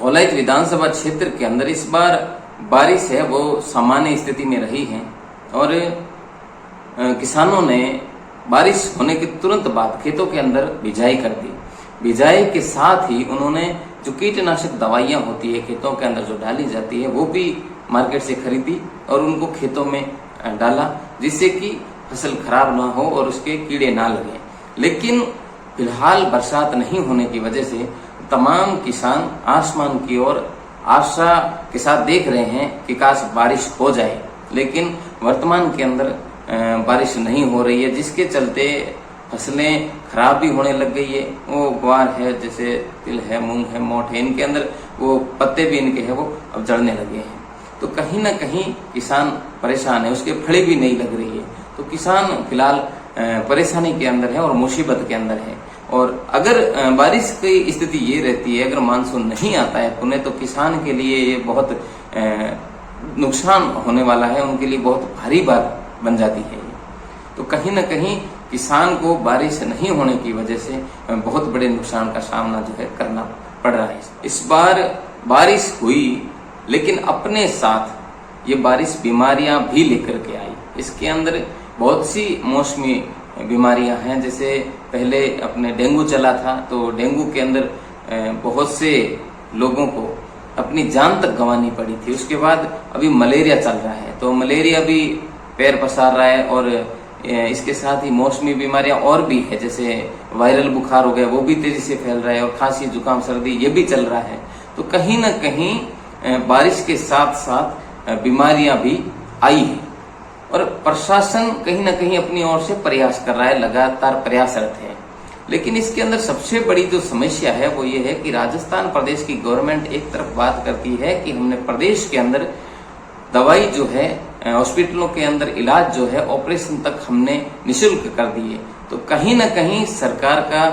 कौलाइत विधानसभा क्षेत्र के अंदर इस बार बारिश है वो सामान्य स्थिति में रही है और किसानों ने बारिश होने के तुरंत बाद खेतों के अंदर बिजाई कर दी। बिजाई के साथ ही उन्होंने जो कीटनाशक दवाइयां होती है खेतों के अंदर जो डाली जाती है वो भी मार्केट से खरीदी और उनको खेतों में डाला, जिससे कि फसल खराब ना हो और उसके कीड़े ना लगे। लेकिन फिलहाल बरसात नहीं होने की वजह से तमाम किसान आसमान की ओर आशा के साथ देख रहे हैं कि काश बारिश हो जाए, लेकिन वर्तमान के अंदर बारिश नहीं हो रही है, जिसके चलते फसलें खराब भी होने लग गई है। वो ग्वार है, जैसे तिल है, मूंग है, मोठ है, इनके अंदर वो पत्ते भी इनके हैं वो अब जड़ने लगे हैं। तो कहीं ना कहीं किसान परेशान है, उसके फड़ी भी नहीं लग रही है। तो किसान फिलहाल परेशानी के अंदर है और मुसीबत के अंदर है। और अगर बारिश की स्थिति ये रहती है, अगर मानसून नहीं आता है पुणे, तो किसान के लिए ये बहुत नुकसान होने वाला है, उनके लिए बहुत भारी बात बन जाती है। तो कहीं ना कहीं किसान को बारिश नहीं होने की वजह से बहुत बड़े नुकसान का सामना जो है करना पड़ रहा है। इस बार बारिश हुई, लेकिन अपने साथ ये बारिश बीमारियां भी लेकर के आई। इसके अंदर बहुत सी मौसमी बीमारियां हैं, जैसे पहले अपने डेंगू चला था, तो डेंगू के अंदर बहुत से लोगों को अपनी जान तक गंवानी पड़ी थी। उसके बाद अभी मलेरिया चल रहा है, तो मलेरिया भी पैर पसार रहा है और इसके साथ ही मौसमी बीमारियां और भी है, जैसे वायरल बुखार हो गया, वो भी तेजी से फैल रहा है, और खांसी जुकाम सर्दी ये भी चल रहा है। तो कहीं ना कहीं बारिश के साथ साथ बीमारियां भी आई है और प्रशासन कहीं ना कहीं अपनी ओर से प्रयास कर रहा है, लगातार प्रयासरत है। लेकिन इसके अंदर सबसे बड़ी जो समस्या है वो ये है कि राजस्थान प्रदेश की गवर्नमेंट एक तरफ बात करती है कि हमने प्रदेश के अंदर दवाई जो है हॉस्पिटलों के अंदर इलाज जो है ऑपरेशन तक हमने निःशुल्क कर दिए। तो कहीं ना कहीं सरकार का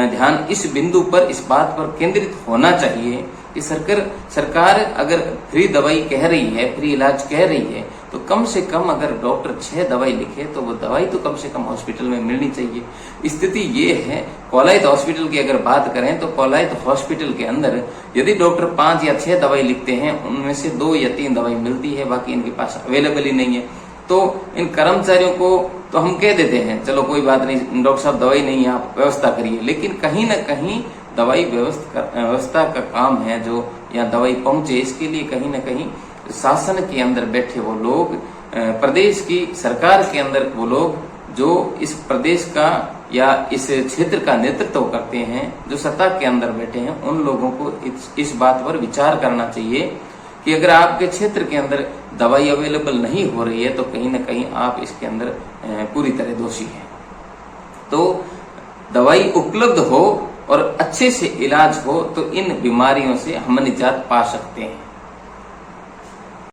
ध्यान इस बिंदु पर, इस बात पर केंद्रित होना चाहिए कि सरकार अगर फ्री दवाई कह रही है, फ्री इलाज कह रही है, तो कम से कम अगर डॉक्टर 6 दवाई लिखे तो वो दवाई तो कम से कम हॉस्पिटल में मिलनी चाहिए। स्थिति ये है, कौलाइत हॉस्पिटल की अगर बात करें तो कौलाइत हॉस्पिटल के अंदर यदि डॉक्टर 5 या 6 दवाई लिखते हैं, उनमें से 2 या 3 दवाई मिलती है, बाकी इनके पास अवेलेबल ही नहीं है। तो इन कर्मचारियों को तो हम कह देते हैं चलो कोई बात नहीं डॉक्टर साहब दवाई नहीं है, आप व्यवस्था करिए, लेकिन कहीं ना कहीं दवाई व्यवस्था का काम है जो यहाँ दवाई पहुंचे, इसके लिए कहीं ना कहीं शासन के अंदर बैठे वो लोग, प्रदेश की सरकार के अंदर वो लोग जो इस प्रदेश का या इस क्षेत्र का नेतृत्व करते हैं, जो सत्ता के अंदर बैठे हैं, उन लोगों को इस बात पर विचार करना चाहिए कि अगर आपके क्षेत्र के अंदर दवाई अवेलेबल नहीं हो रही है तो कहीं ना कहीं आप इसके अंदर पूरी तरह दोषी हैं। तो दवाई उपलब्ध हो और अच्छे से इलाज हो तो इन बीमारियों से हम निजात पा सकते हैं।